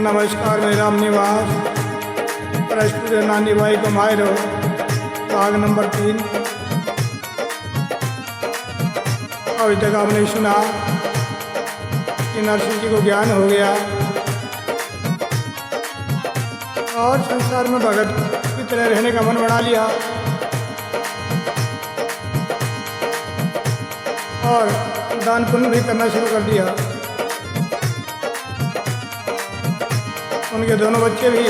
नमस्कार मैं राम निवास राष्ट्रीय नानी भाई को मायरो भाग नंबर 3। अभी तक आपने सुना कि नरसिंह जी को ज्ञान हो गया और संसार में भगत की तरह रहने का मन बना लिया और दान पुण्य भी करना शुरू कर दिया। उनके दोनों बच्चे भी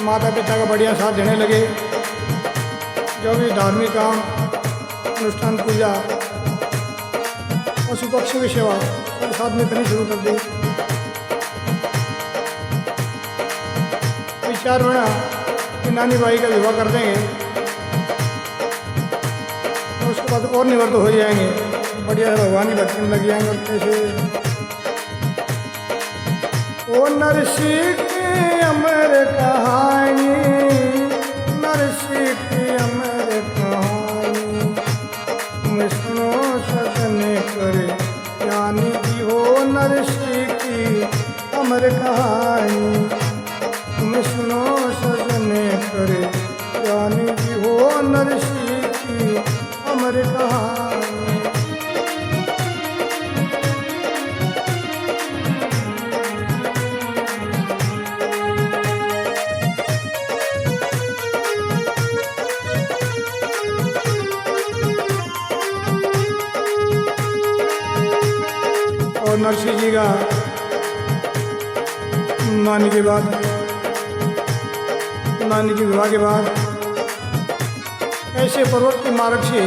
माता पिता का बढ़िया साथ देने लगे। जो भी धार्मिक काम अनुष्ठान पूजा पशु पक्षी की सेवा सब साथ में करनी शुरू कर दी। विचार बना कि नानी भाई का विवाह कर देंगे तो उसके बाद और निवृत्त हो जाएंगे, बढ़िया भगवान की भक्ति में लग जाएंगे। और कैसे ओ नरसिंह की अमर कहानी, नरसिंह की अमर कहानी, तुम सुनो सजन करे ज्ञानी की हो। नरसिंह की अमर कहानी, तुम सुनो सजन करे ज्ञानी की हो। नरसिंह की अमर कहानी। और नरसिंह जी का नानी के बाद, नानी के विवाह के बाद ऐसे पर्वत के मार्ग से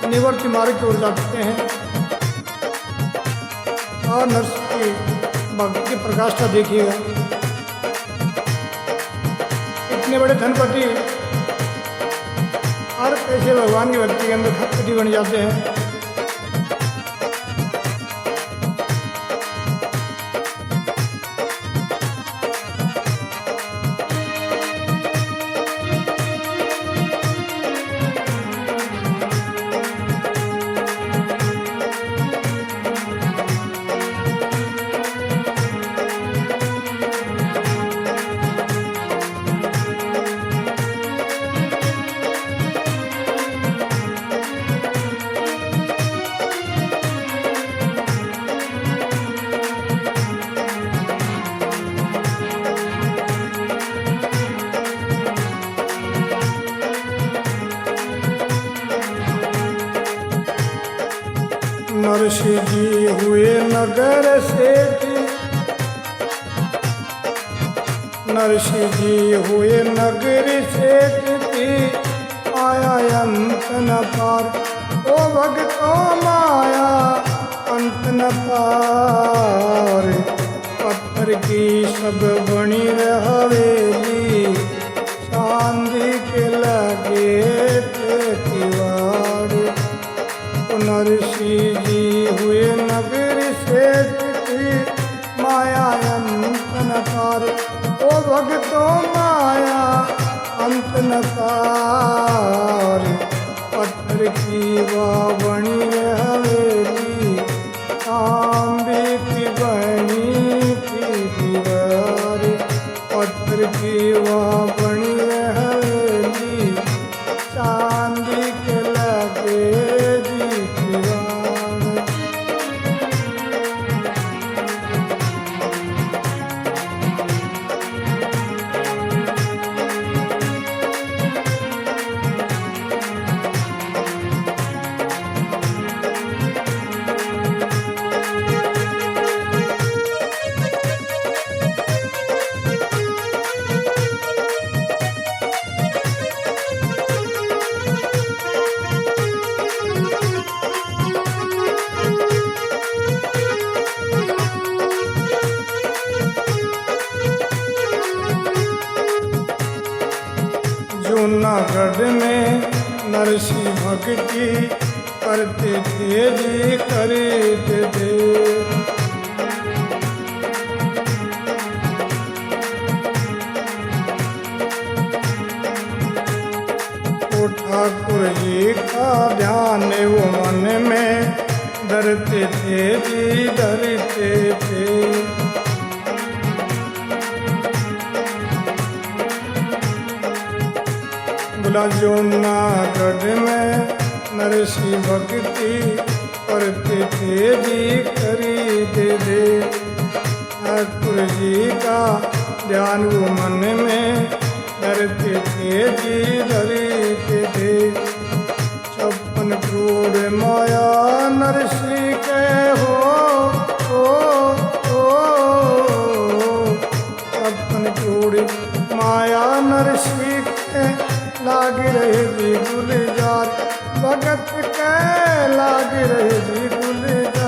निवृत्ति मार्ग की ओर जाते हैं और नरसिंह की भक्ति की प्रकाष्ठा देखिएगा। इतने बड़े धनपति और कैसे भगवान की भक्ति के अंदर खतपति बन जाते हैं। नरसिंह जी हुए नगर सेठ, नरसिंह जी हुए नगर सेठ की आया अंत न पार। ओ भक्तों माया अंत न पार, पत्थर की सब बनी हवेली, चांदी के लगे थे दीवार। नरसिंह जी हुए नगर सेठ की माया अंत न पार। ओ भक्तों माया अंत न पार, पत्थर की बनी हवेली, तांबे की बनी थी दीवार। पत्थर की बनी हवेली, चांदी के लगे जूनागढ़ में नरसिंह भक्ति करते थे जी करते थे। ओ ठाकुर जी का ध्यान वो मन में डरते थे जी डरते थे। बोला जूनागढ़ में नरसी भक्ति करते थे जी करी दे ठाकुर जी का ध्यान वो मन में धरते थे जी धरते थे 56 करोड़ माया नरसी के हो 56 करोड़ माया नरसी के लाग रहे जी गुलजार भगत के लाग रहे जी गुलजार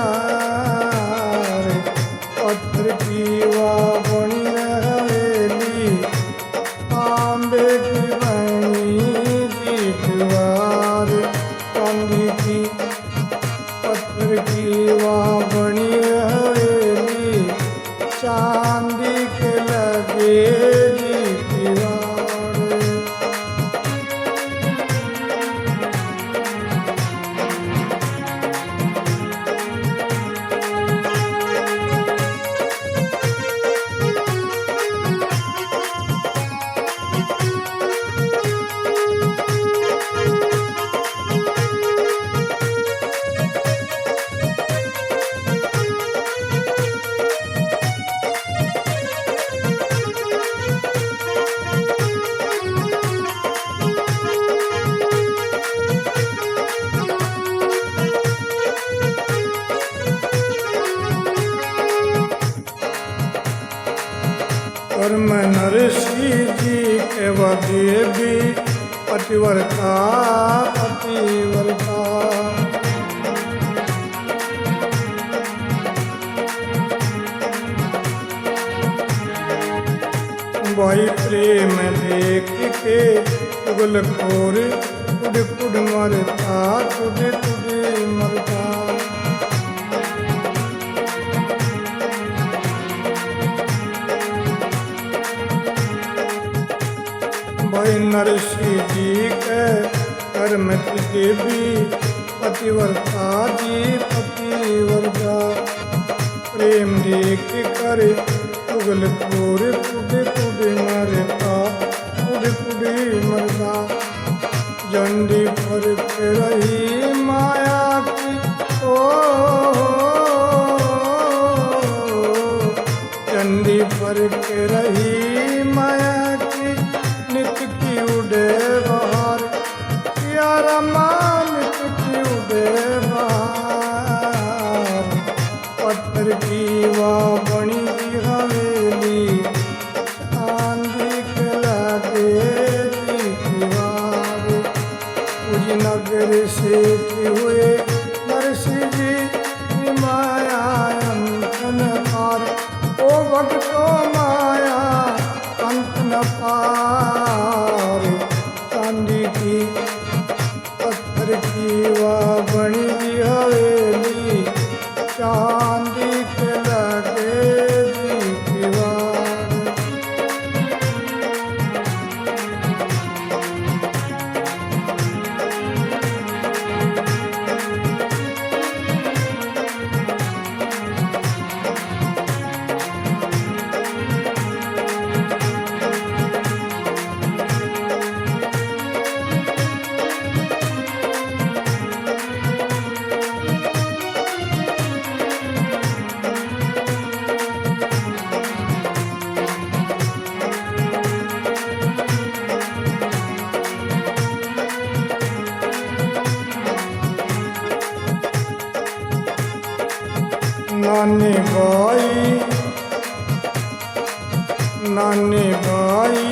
पत्थर की वाह बनी हवेली तांबे की बनी जी दीवार चांदी की पत्थर की वाह बनी हवेली चांदी के लगे जी दीवार और मैं नरसी जी के वदे भी पतिव्रता पतिव्रता भाई प्रेम देख के चुगलखोर कुड कुड मरता कुड कुड मरता भाई नरसी जी के कर में देवी पतिव्रता जी पतिव्रता प्रेम देख कर चुगलखोर कुड कुड मरता कुड कुड मरता झंडी पर रही माया की झंडी पर रही माया की नित की उड़े बाहर प्यारा मान नित की उड़े बाहर पत्थर की वाह बनी की हवेली चांदी के लागे जी दीवार उस नगर से हुए नरसी जी की माया अंतन पार ओ भक्तों माया अंत न पार चांदी की पत्थर की वाह बनी की हवेली चांदी के लगे जी दीवार नानी भाई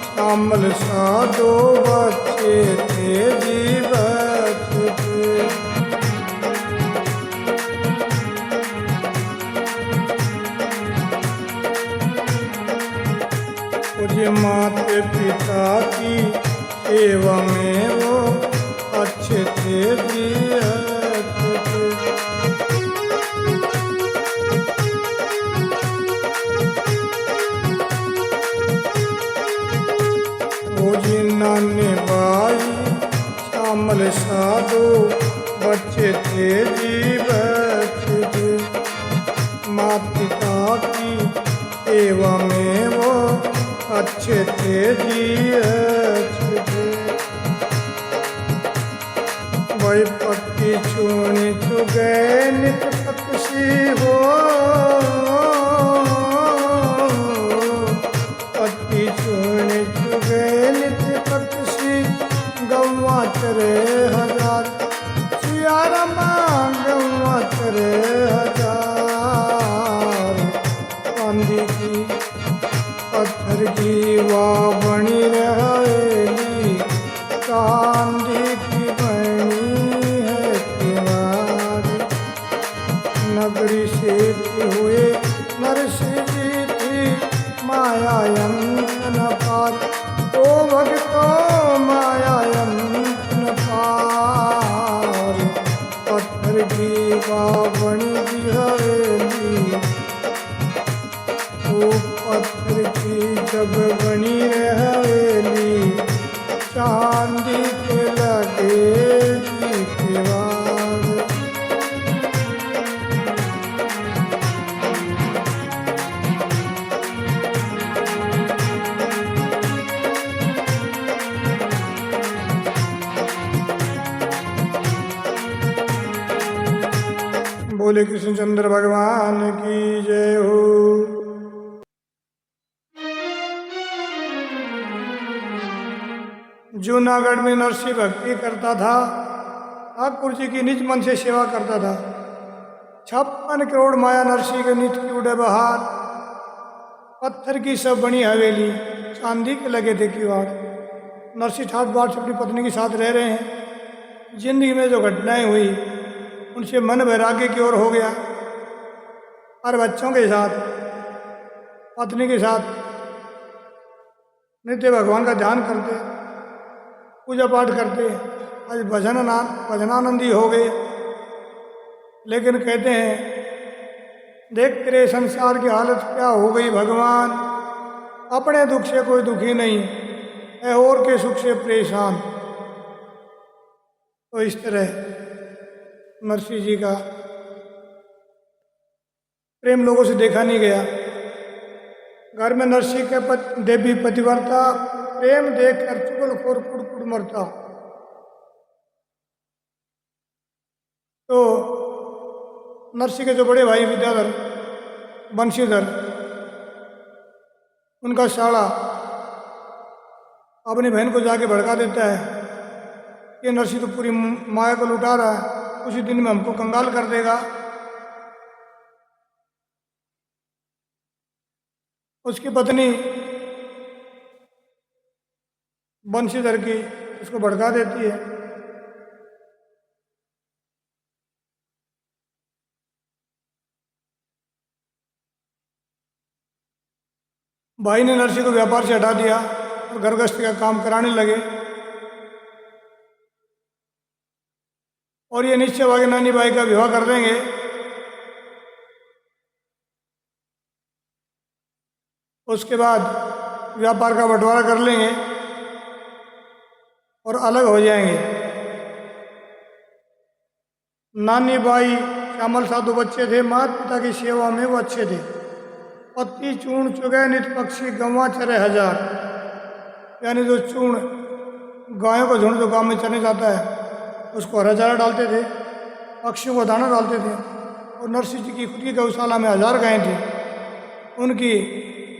शामल सा 2 बच्चे थे जी बच्चे थे मुझे माते पिता की सेवा में वो अच्छे थे जी अच्छे थे नानी भाई शामल सा 2 बच्चे थे जी बच्चे थे माँ पिता की सेवा में वो अच्छे थे जी अच्छे थे भाई पक्की चूनी चुगे नित पक्षी हो, पक्की चूनी चुगे नित पक्षी गौवा चरे हजार, सियारमा गौवा चरे हजार। चांदी की पत्थर की वाह बनी रहेगी, चांदी की बनी है किवाड़। नगरी से हुए नरसिंह जी थी माया अंत न पार, ओ भक्तो माया अंत न पार। पत्थर की वाह बनी की हवेली, ओ पत्थर की जब बनी हवेली, चांदी के लगेगी किवाड़। बोले कृष्णचंद्र भगवान की जय हो। जूनागढ़ में नरसिंह भक्ति करता था, ठाकुर जी की निज मन से सेवा करता था। 56 करोड़ माया नरसिंह के नित्य की उड़े बहार, पत्थर की सब बनी हवेली, चांदी के लगे थे किवाड़। नरसिंह ठाठ बाट से अपनी पत्नी के साथ रह रहे हैं। जिंदगी में जो घटनाएं हुई उनसे मन वैराग्य की ओर हो गया, और बच्चों के साथ पत्नी के साथ नित्य भगवान का ध्यान करते, पूजा पाठ करते, आज भजनानंदी हो गए। लेकिन कहते हैं देख तेरे संसार की हालत क्या हो गई भगवान, अपने दुख से कोई दुखी नहीं है और के सुख से परेशान। तो इस तरह नरसिंह जी का प्रेम लोगों से देखा नहीं गया। घर में नरसिंह के देवी पतिव्रता प्रेम देख कर चुगलखोर कुड़कुड़ मरता। तो नरसिंह के जो बड़े भाई विद्याधर बंशीधर, उनका साला अपनी बहन को जाके भड़का देता है कि नरसिंह तो पूरी माया को लुटा रहा है, उसी दिन में हमको कंगाल कर देगा। उसकी पत्नी बंशीधर की उसको भड़का देती है। भाई ने नरसिंह को व्यापार से हटा दिया और घर गृहस्थी का काम कराने लगे। और ये निश्चय हुआ कि नानी बाई का विवाह कर देंगे। उसके बाद व्यापार का बंटवारा कर लेंगे और अलग हो जाएंगे। नानी बाई श्यामल साधु बच्चे थे, माता पिता की सेवा में वो अच्छे थे। पत्ती चूर्ण चुगे नित पक्षी गंवा चरे हजार, यानी जो चूर्ण गायों का झुंड जो गांव में चरने जाता है उसको हरा चारा डालते थे, पक्षियों को दाना डालते थे। और नरसिंह जी की खुद की गौशाला में 1000 गायें थी, उनकी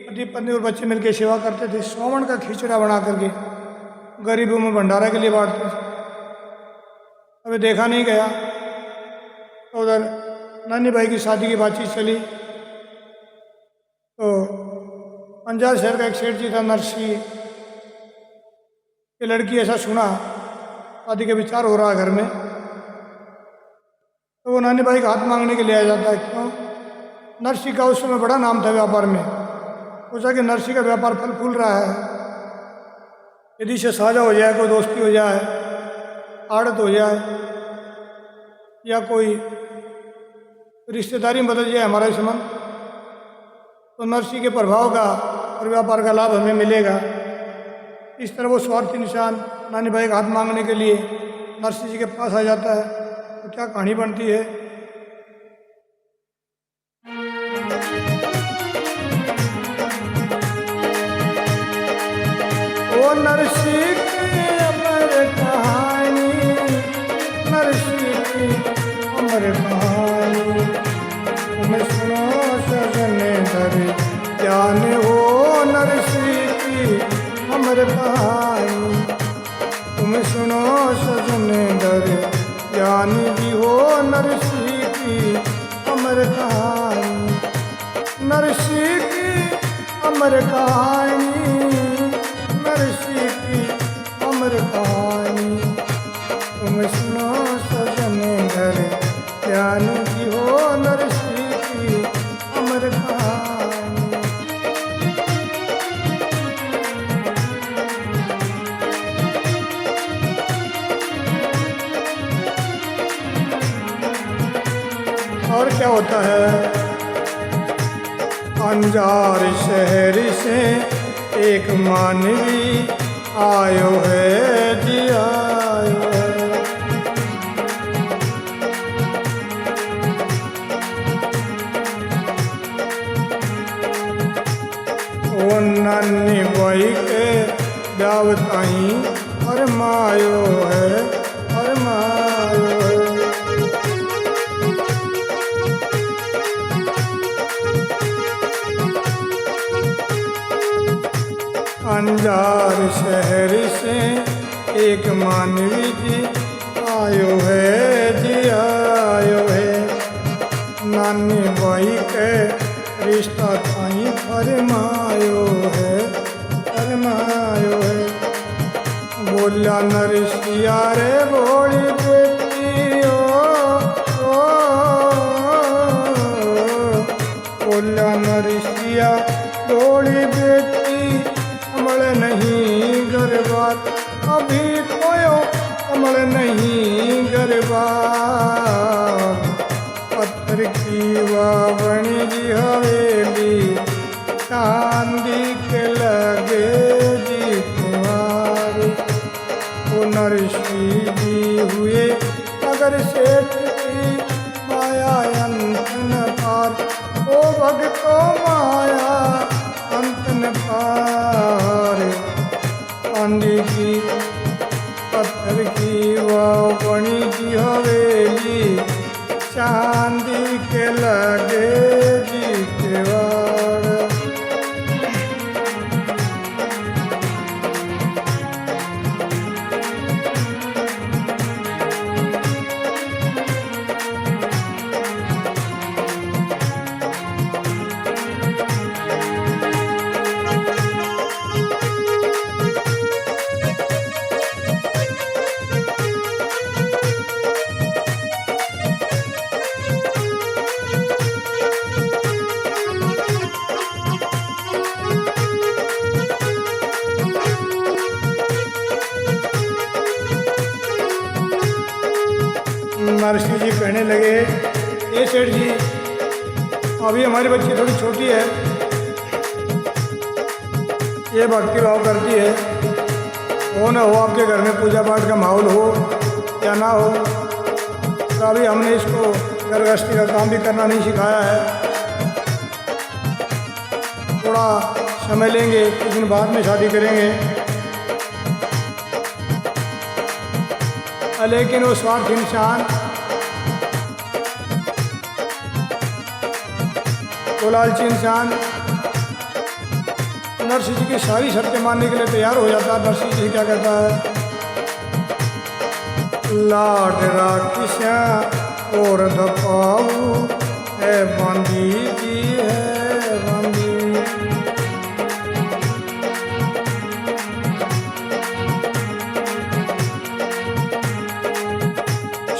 पति पत्नी और बच्चे मिलकर सेवा करते थे। श्रावण का खिचड़ा बना करके गरीबों में भंडारा के लिए बांटते थे। अभी देखा नहीं गया। तो उधर नानी भाई की शादी की बातचीत चली तो पंजाब शहर का एक सेठ जी था, नरसिंह की लड़की ऐसा सुना, शादी का विचार हो रहा है घर में, तो वो नानी भाई का हाथ मांगने के लिए आ जाता है। क्यों? नरसिंह का उस समय बड़ा नाम था व्यापार में। सोचा कि नरसिंह का व्यापार फल फूल रहा है, यदि से साझा हो जाए, कोई दोस्ती हो जाए, आड़त हो जाए, या कोई रिश्तेदारी में बदल जाए हमारा संबंध, तो नरसिंह के प्रभाव का और व्यापार का लाभ हमें मिलेगा। इस तरह वो स्वार्थी इंसान नानी भाई का हाथ मांगने के लिए नरसिंह जी के पास आ जाता है। तो क्या कहानी बनती है। ओ नरसिंह की अमर कहानी, नरसिंह अमर कहानी। तुम सुनो सजन दर ज्ञान हो नरसी की अमर कहानी। तुम सुनो सजन दर ज्ञान जी हो नरसी की अमर कहानी। नरसी की अमर कहानी, नरसी की अमर कहानी। तुम सुनो सजन दर ज्ञान की हो नरसी की अमर कहानी। और क्या होता है? अंजार शहर से एक मानवी आयो है जी आयो है। वो नानी बाई के दावताई फरमायो है, फरमायो है। अंजार शहर से एक मानवी जी आयो है जी आयो है। नानी बाई के रिश्ता थाई फरमायो है, फरमायो है। बोला नरसिया रे बोली बेटी ओ, बोला नरसिया बोली बेटी कमल नहीं गरबात, अभी कोयो कमल नहीं गरबात। पत्थर की वावणी जी हवेली चांदी के लगे जी तुम्हारे। वो नरसी जी हुए अगर सेठ की माया अंत न पार। ओ भगतो माया अंत न पार। चांदी की पत्थर की वावणी की हवेली चांदी के लगे जी केवाड़। नरसिंह जी कहने लगे, ये सेठ जी अभी हमारी बच्ची थोड़ी छोटी है, ये भक्ति भाव करती है, हो न हो आपके घर में पूजा पाठ का माहौल हो या ना हो, तो अभी हमने इसको गृहस्थी का काम भी करना नहीं सिखाया है। थोड़ा समय लेंगे, कुछ दिन बाद में शादी करेंगे। लेकिन वो स्वार्थ इंसान वो लालची इंसान नरसिंह जी की सारी शर्तें मानने के लिए तैयार हो जाता है। नरसिंह जी क्या कहता है, लाड राखिया और दपाऊ है बांधी जी है बांधी।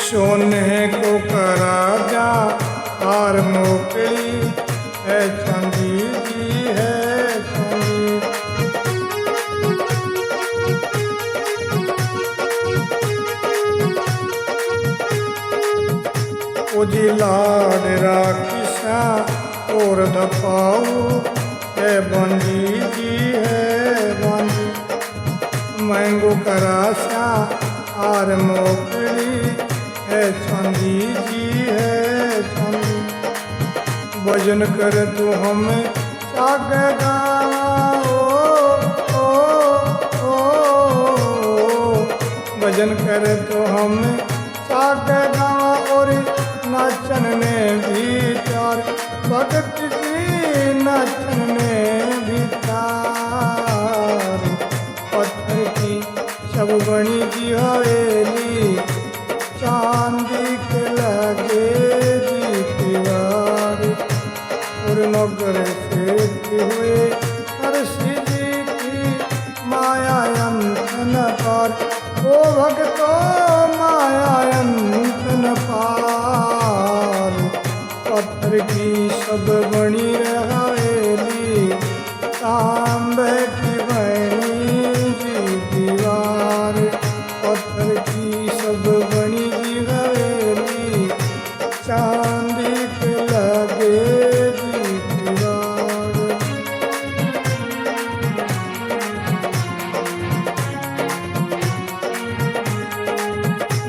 सोने को करा जा हार मोकड़ी है चांदी जी है चांदी। ओ जी लाड राखिसा और दपाऊ है बंदी जी है बंदी। मैंगो करासा हार मोकड़ी है चांदी जी है चांदी। भजन कर तू हमें साग गाओ भजन कर तो हमें साग गावा और नाचन में भीतर, भगत की नाचन में भीतर। पत्थर की सब बनी की हवेली, चांदी के लगे जी दीवार। और नगर से हुए नरसी जी की माया अंत न पार। ओ भक्तो माया अंत न पार। पत्थर की सब बनी हवेली, तांबे की बनी जी दीवार। पत्थर की सब बनी जी हवेली, चांदी के लगे जी दीवार।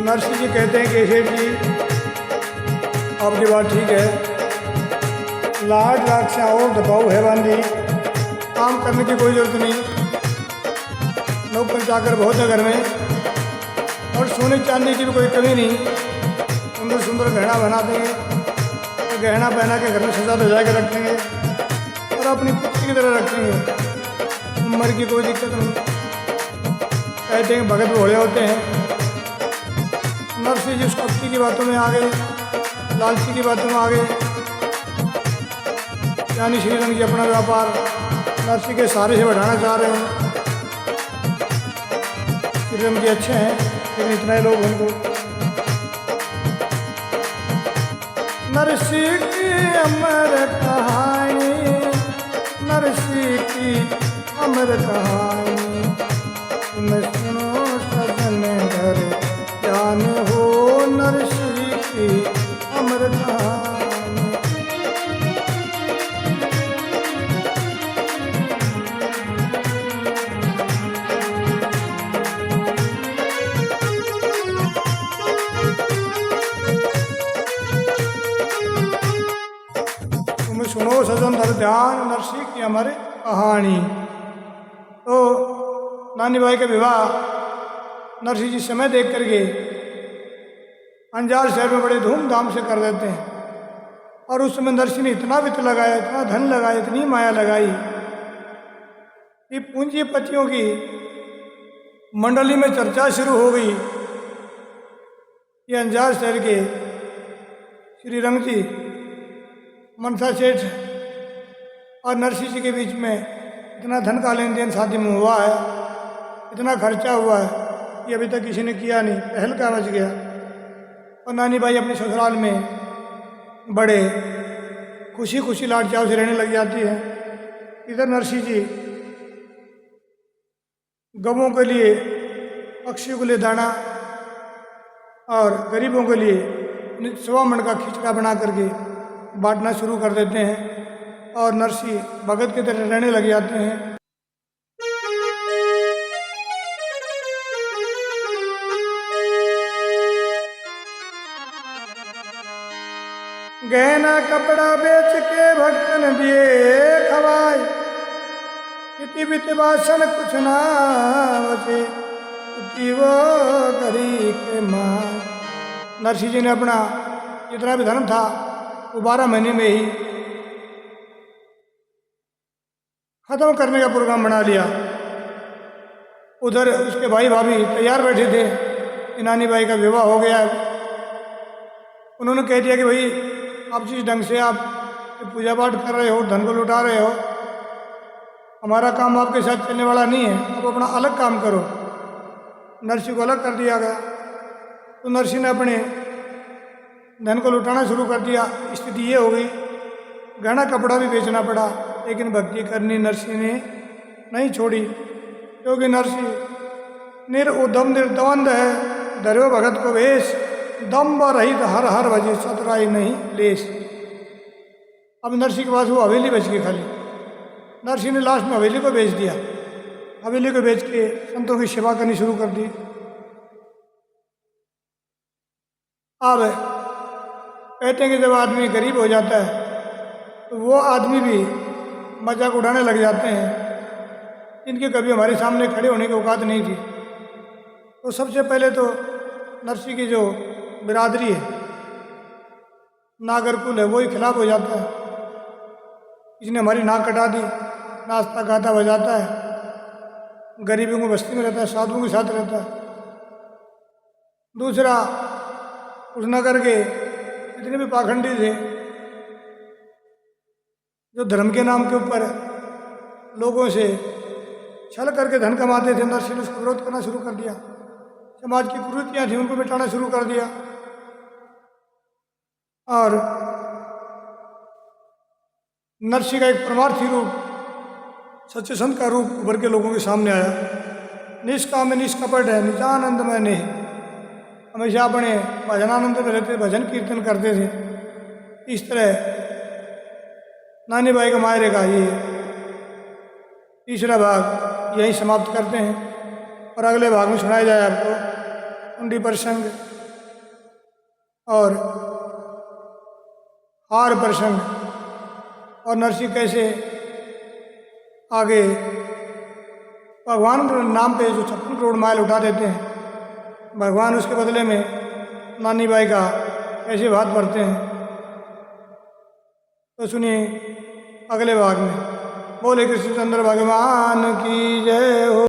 नरसिंह जी कहते हैं कि सेठ जी आपकी बात ठीक है, लाड लाख से और दबाव है बांधी, काम करने की कोई ज़रूरत नहीं, नौकर चाकर बहुत है घर में, और सोने चांदी की भी कोई कमी नहीं। सुंदर सुंदर गहना बना देंगे, तो गहना पहना के घर में सजा धजा के रखेंगे और अपनी पुत्री की तरह रखेंगे, उम्र की कोई दिक्कत नहीं। कहते हैं भगत भोले होते हैं। नरसिंह जी उस कपटी की बातों में आ गए, लालची की बातों में आ गए। यानी श्रीरंग जी अपना व्यापार नरसिंह के सहारे से बढ़ाना चाह रहे हैं। श्रीरंग जी अच्छे हैं, लेकिन इतने लोग उनको। नरसिंह की अमर कहानी, नरसिंह की अमर कहानी, तुम सुनो सजन घर जान हो। नरसिंह की अमर कहानी। तुम सुनो सजन धर ध्यान, नरसिंह की अमर कहानी। तो नानी भाई का विवाह नरसिंह जी समय देख करके अंजार शहर में बड़े धूमधाम से कर देते हैं। और उस समय नरसिंह ने इतना वित्त लगाया, इतना धन लगाया, इतनी माया लगाई कि पूंजीपतियों की मंडली में चर्चा शुरू हो गई कि अंजार शहर के श्री रंग जी, मनसा सेठ और नरसिंह जी के बीच में इतना धन का लेन देन शादी में हुआ है, इतना खर्चा हुआ है कि अभी तक किसी ने किया नहीं, पहल का मच गया। और नानी भाई अपने ससुराल में बड़े खुशी खुशी लाड चाव से रहने लग जाती है। इधर नरसिंह जी गवों के लिए, पक्षियों के लिए दाना और गरीबों के लिए 1.25 मन का खिचड़ा बना करके बांटना शुरू कर देते हैं और नरसिंह भगत की तरह रहने लग जाते हैं। गहना कपड़ा बेच के भक्तन दिए खवाए, इति बित बासन कुछ ना बचे, इति वो गरी के माँ। नरसिंह जी ने अपना जितना भी धर्म था वो 12 महीने में ही खत्म करने का प्रोग्राम बना लिया। उधर उसके भाई भाभी तैयार बैठे थे कि नानी भाई का विवाह हो गया है। उन्होंने कह दिया कि भाई आप जिस ढंग से आप पूजा पाठ कर रहे हो, धन को लुटा रहे हो, हमारा काम आपके साथ चलने वाला नहीं है, आप अपना अलग काम करो। नरसिंह को अलग कर दिया गया। तो नरसिंह ने अपने धन को लुटाना शुरू कर दिया। स्थिति ये हो गई, गहना कपड़ा भी बेचना पड़ा, लेकिन भक्ति करनी नरसिंह ने नहीं छोड़ी, क्योंकि नरसिंह निरुदम निर्द्वंद है, धर्यो भगत को वेश, दम्ब रहित हर हर भजे सतराई नहीं लेस। अब नरसिंह के पास वो हवेली बच गई खाली। नरसिंह ने लास्ट में हवेली को बेच दिया। हवेली को बेच के संतों की सेवा करनी शुरू कर दी। अब कहते हैं कि जब आदमी गरीब हो जाता है तो वो आदमी भी मजाक उड़ाने लग जाते हैं, इनके कभी हमारे सामने खड़े होने की औकात नहीं थी। तो सबसे पहले तो नरसिंह की जो बिरादरी है नागरकुल है वही खिलाफ हो जाता है, इसने हमारी नाक कटा दी, नाचता गाता बजाता है, गरीबों को बस्ती में रहता है, साधुओं के साथ रहता है। दूसरा, उस नगर के जितने भी पाखंडी थे जो धर्म के नाम के ऊपर लोगों से छल करके धन कमाते थे, नरसिंह ने उसका विरोध करना शुरू कर दिया। समाज की कुरीतियां थी उनको मिटाना शुरू कर दिया और नरसिंह का एक परमार्थी रूप, सच्चे संत का रूप उभर के लोगों के सामने आया। निष्काम में निष्कपट है, निजानंद में नहीं, हमेशा अपने भजनानंद में रहते, भजन कीर्तन करते थे। इस तरह नानी बाई का मायरे का ये तीसरा भाग यही समाप्त करते हैं और अगले भाग में सुनाया जाए आपको कुंडी प्रसंग और हार प्रसंग और नरसिंह कैसे आगे भगवान के नाम पे जो 56 करोड़ माइल उठा देते हैं, भगवान उसके बदले में नानी बाई का कैसे बात भरते हैं। तो सुनिए अगले भाग में। बोले कृष्णचंद्र भगवान की जय हो।